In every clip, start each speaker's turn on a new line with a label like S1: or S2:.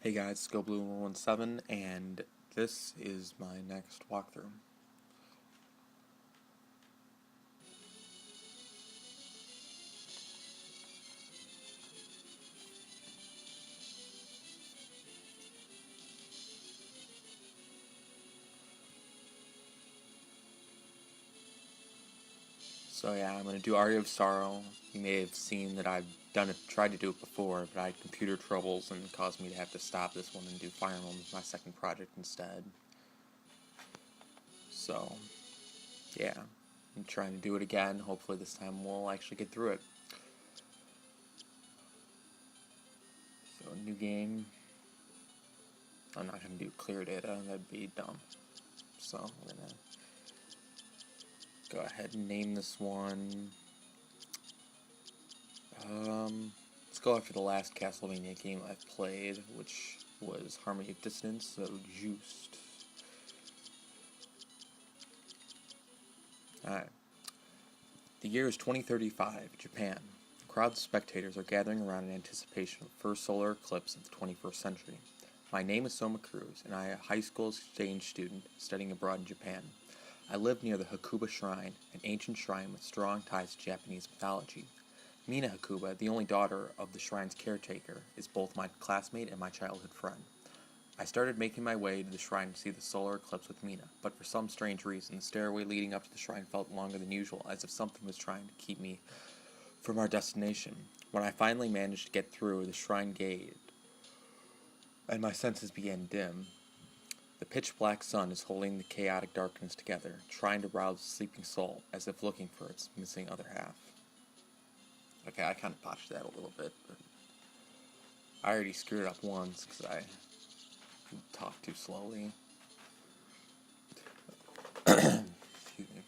S1: Hey guys, it's GoBlue117, and this is my next walkthrough. So yeah, I'm going to do Aria of Sorrow. You may have seen that I've tried to do it before, but I had computer troubles and it caused me to have to stop this one and do Fire Emblem as my second project instead. So, yeah, I'm trying to do it again. Hopefully this time we'll actually get through it. So, new game. I'm not going to do clear data, that'd be dumb. So, we're going to go ahead and name this one. Let's go after the last Castlevania game I've played, which was Harmony of Dissonance, so Juiced. Alright. The year is 2035, Japan. Crowds of spectators are gathering around in anticipation of the first solar eclipse of the 21st century. My name is Soma Cruz, and I am a high school exchange student studying abroad in Japan. I live near the Hakuba Shrine, an ancient shrine with strong ties to Japanese mythology. Mina Hakuba, the only daughter of the shrine's caretaker, is both my classmate and my childhood friend. I started making my way to the shrine to see the solar eclipse with Mina, but for some strange reason, the stairway leading up to the shrine felt longer than usual, as if something was trying to keep me from our destination. When I finally managed to get through the shrine gate, and my senses began to dim, the pitch-black sun is holding the chaotic darkness together, trying to rouse the sleeping soul, as if looking for its missing other half. Okay, I kind of botched that a little bit, but I already screwed it up once because I talked too slowly. Excuse me.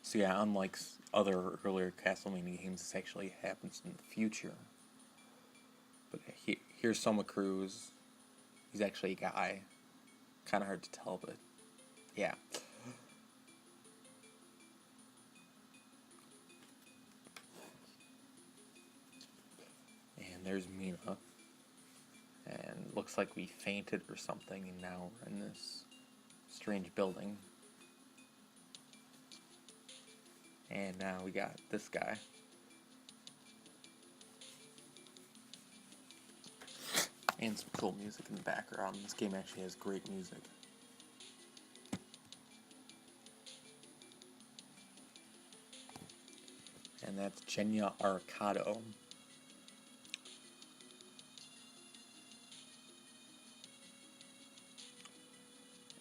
S1: So yeah, unlike other earlier Castlevania games, this actually happens in the future. But here's Soma Cruz. He's actually a guy. Kind of hard to tell, but yeah. And there's Mina. And looks like we fainted or something, and now we're in this strange building. And now we got this guy. And some cool music in the background. This game actually has great music. And that's Genya Arcado.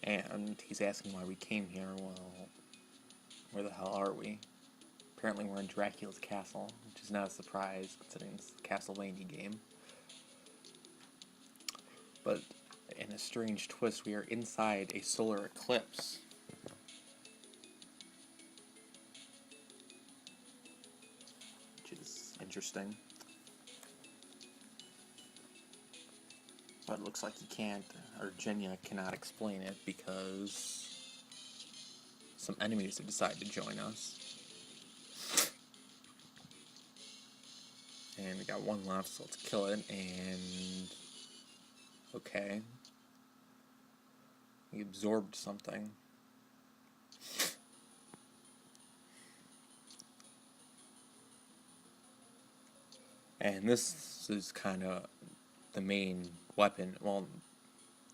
S1: And he's asking why we came here. Well, where the hell are we? Apparently we're in Dracula's castle, which is not a surprise considering it's a Castlevania game. But in a strange twist, we are inside a solar eclipse. Which is interesting. But it looks like he can't, or Genya cannot explain it because some enemies have decided to join us. And we got one left, so let's kill it, and... okay. We absorbed something. And this is kind of the main weapon, well,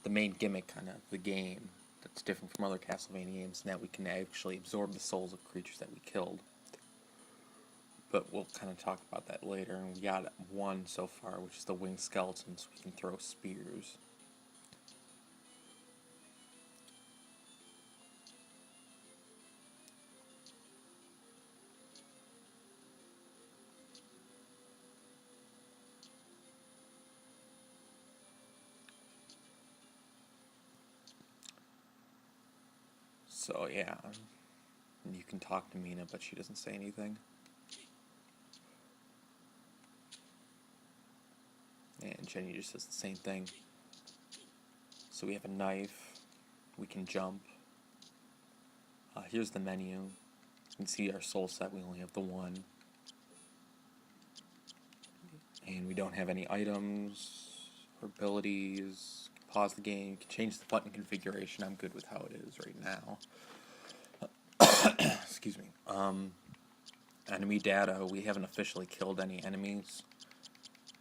S1: the main gimmick kind of the game that's different from other Castlevania games, in that we can actually absorb the souls of creatures that we killed. But we'll kind of talk about that later, and we got one so far, which is the winged skeleton, so we can throw spears. So yeah, you can talk to Mina, but she doesn't say anything. And Jenny just says the same thing. So we have a knife, we can jump. Here's the menu. You can see our soul set, we only have the one. And we don't have any items. or abilities. Pause the game. You can change the button configuration. I'm good with how it is right now. Excuse me. Enemy data. We haven't officially killed any enemies.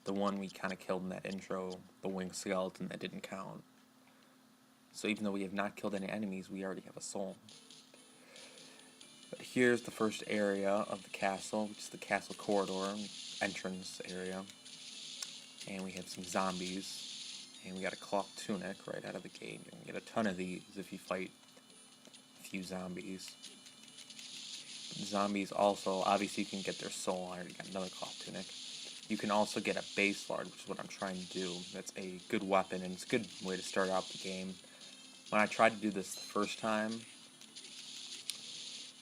S1: The one we kind of killed in that intro, the winged skeleton, that didn't count. So even though we have not killed any enemies, we already have a soul. But here's the first area of the castle, which is the castle corridor, entrance area. And we have some zombies. And we got a cloth tunic right out of the gate. You can get a ton of these if you fight a few zombies. Zombies also, obviously you can get their soul. I already got another cloth tunic. You can also get a base lard, which is what I'm trying to do. That's a good weapon, and it's a good way to start out the game. When I tried to do this the first time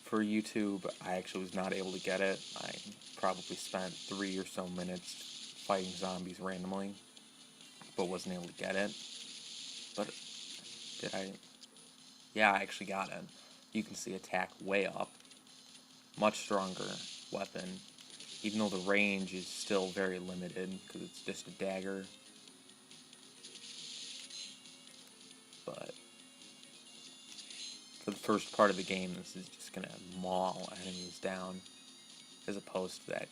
S1: for YouTube, I actually was not able to get it. I probably spent 3 or so minutes fighting zombies randomly, but wasn't able to get it. But did I? Yeah, I actually got it. You can see attack way up. Much stronger weapon, even though the range is still very limited because it's just a dagger. But for the first part of the game, this is just going to maul enemies down, as opposed to that,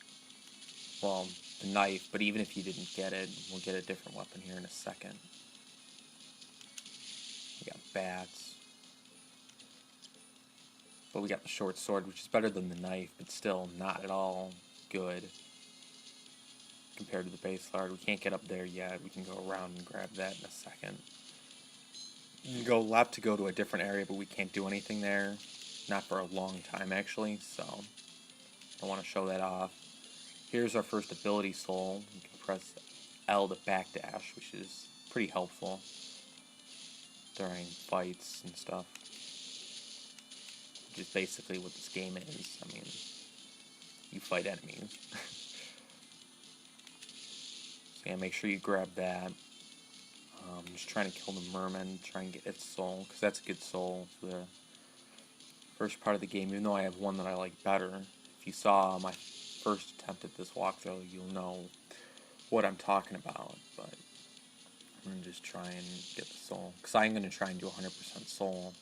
S1: well, the knife. But even if you didn't get it, we'll get a different weapon here in a second. We got bats. But we got the short sword, which is better than the knife, but still not at all good compared to the base lard. We can't get up there yet. We can go around and grab that in a second. You can go left to go to a different area, but we can't do anything there. Not for a long time, actually, so I want to show that off. Here's our first ability soul. You can press L to backdash, which is pretty helpful during fights and stuff. Which is basically what this game is. I mean, you fight enemies. So yeah, make sure you grab that. Just trying to kill the merman, try and get its soul, because that's a good soul for the first part of the game, even though I have one that I like better. If you saw my first attempt at this walkthrough, you'll know what I'm talking about, but I'm going to just try and get the soul, because I'm going to try and do 100% soul.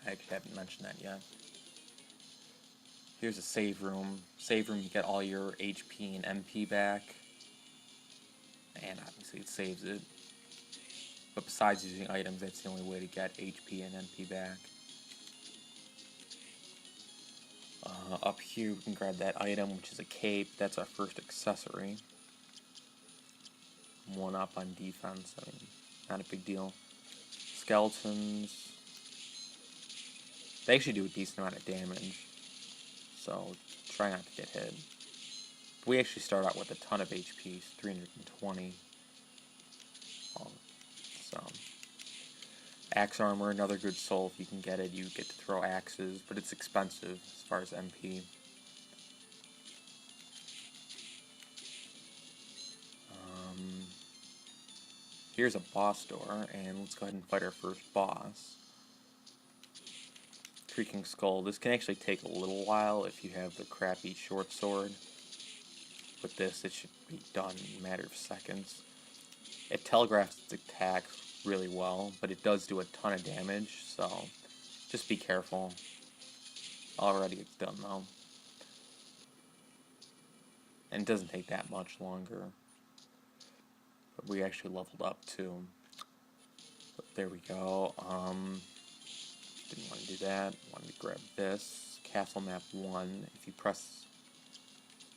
S1: I actually haven't mentioned that yet. Here's a save room. Save room, you get all your HP and MP back. And obviously it saves it. But besides using items, that's the only way to get HP and MP back. Up here we can grab that item, which is a cape. That's our first accessory. 1 up on defense. I mean, not a big deal. Skeletons. They actually do a decent amount of damage. So try not to get hit. We actually start out with a ton of HP, 320. So axe armor, another good soul if you can get it. You get to throw axes, but it's expensive as far as MP. Here's a boss door, and let's go ahead and fight our first boss. Creaking Skull. This can actually take a little while if you have the crappy short sword. With this, it should be done in a matter of seconds. It telegraphs its attacks really well, but it does do a ton of damage, so just be careful. Already it's done though. And it doesn't take that much longer. But we actually leveled up too. But there we go. Didn't want to do that. Wanted to grab this. Castle map 1. If you press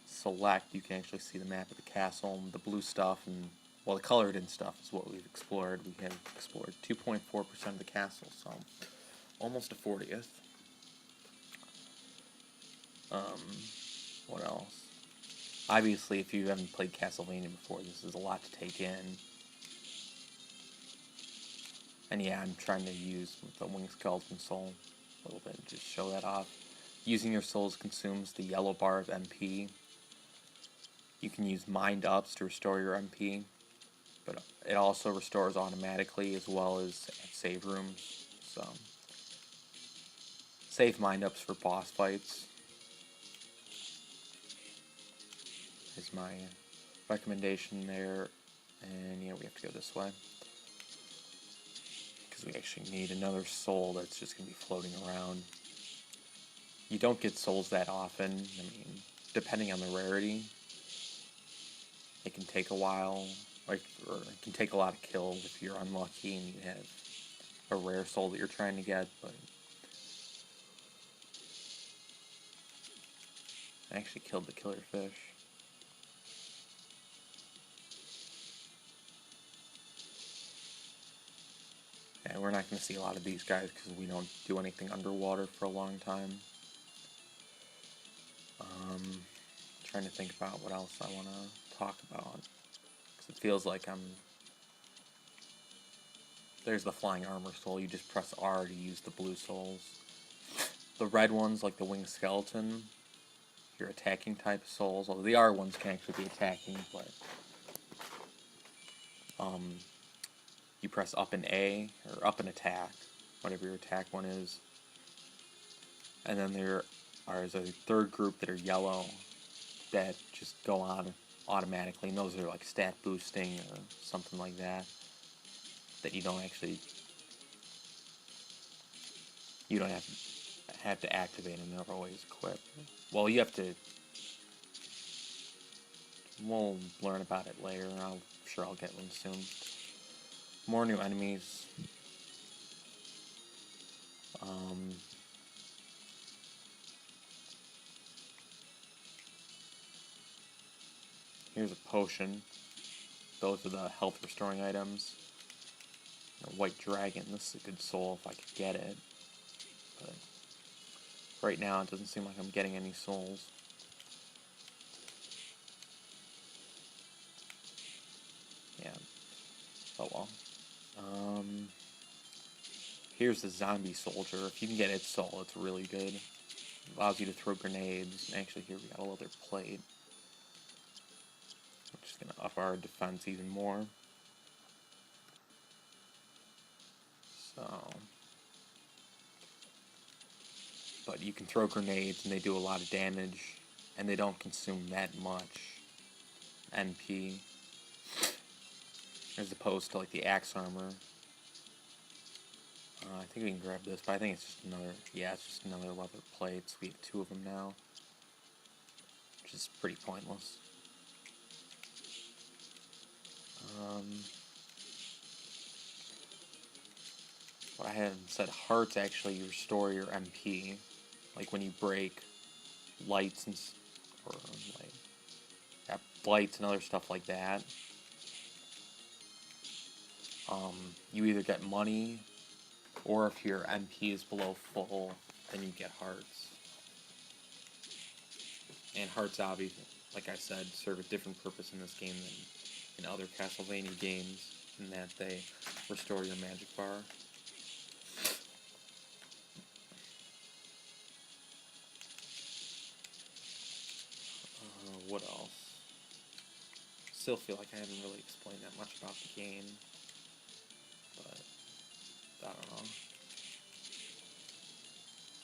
S1: select, you can actually see the map of the castle, and the blue stuff, and well, the colored in stuff is what we've explored. We have explored 2.4% of the castle, so almost a 40th. What else? Obviously, if you haven't played Castlevania before, this is a lot to take in. And yeah, I'm trying to use the winged skeleton soul a little bit, just show that off. Using your souls consumes the yellow bar of MP. You can use mind ups to restore your MP, but it also restores automatically as well as at save rooms. So save mind ups for boss fights is my recommendation there. And yeah, we have to go this way. Because we actually need another soul that's just going to be floating around. You don't get souls that often. I mean, depending on the rarity, it can take a while. Or it can take a lot of kills if you're unlucky and you have a rare soul that you're trying to get, but I actually killed the killer fish. Yeah, we're not going to see a lot of these guys because we don't do anything underwater for a long time. Trying to think about what else I want to talk about. Because it feels like there's the flying armor soul. You just press R to use the blue souls. The red ones, like the winged skeleton, your attacking type souls. Although the R ones can actually be attacking, but you press up and A, or up and attack, whatever your attack one is. And then there is a third group that are yellow that just go on automatically, and those are like stat boosting or something like that you don't have to activate, and they're always equipped. Well, you have to. We'll learn about it later. I'm sure I'll get one soon. More new enemies. Here's a potion. Those are the health restoring items. A white dragon. This is a good soul if I could get it. But right now it doesn't seem like I'm getting any souls. Yeah. Oh well. Here's the zombie soldier. If you can get its soul, it's really good. It allows you to throw grenades. And actually, here we got a leather plate, which is going to up our defense even more. So, but you can throw grenades, and they do a lot of damage, and they don't consume that much NP, as opposed to like the axe armor. I think we can grab this, but I think it's just another, it's just another leather plate, so we have 2 of them now, which is pretty pointless. What I hadn't said, hearts actually restore your MP, like when you break lights and, or like, lights and other stuff like that. You either get money, or if your MP is below full, then you get hearts. And hearts, obviously, like I said, serve a different purpose in this game than in other Castlevania games, in that they restore your magic bar. What else? Still feel like I haven't really explained that much about the game, but I don't know.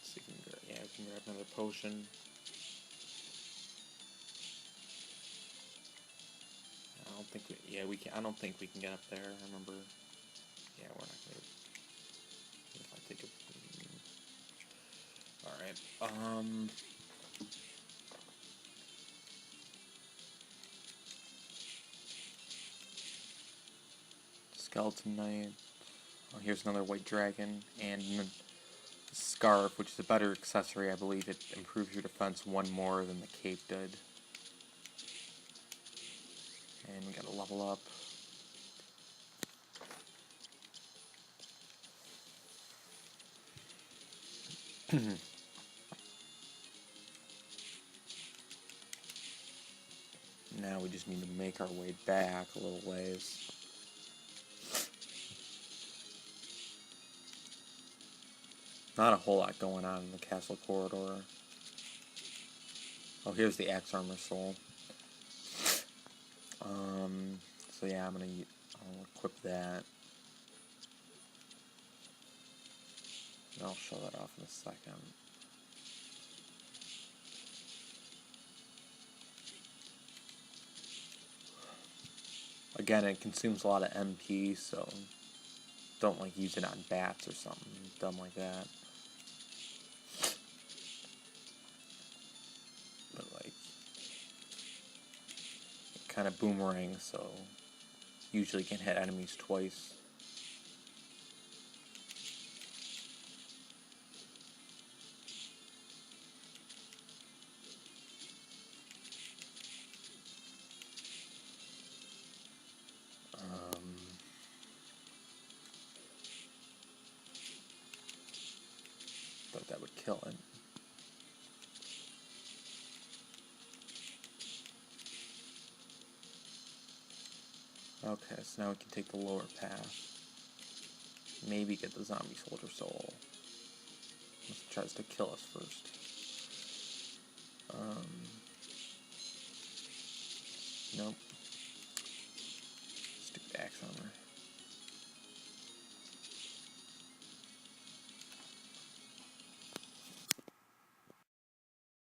S1: So we can grab another potion. I don't think we can. I don't think we can get up there. I remember. Yeah, we're not gonna. If I take a. All right. Skeleton Knight. Oh, here's another white dragon, and scarf, which is a better accessory. I believe it improves your defense 1 more than the cape did. And we gotta level up. Now we just need to make our way back a little ways. Not a whole lot going on in the castle corridor. Oh, here's the axe armor soul. So yeah, I'll equip that. And I'll show that off in a second. Again, it consumes a lot of MP, so don't like use it on bats or something dumb like that. But like, it kind of boomerangs, so usually can hit enemies twice. Thought that would kill it. Okay, so now we can take the lower path. Maybe get the zombie soldier soul. This tries to kill us first. Nope. Stupid axe armor.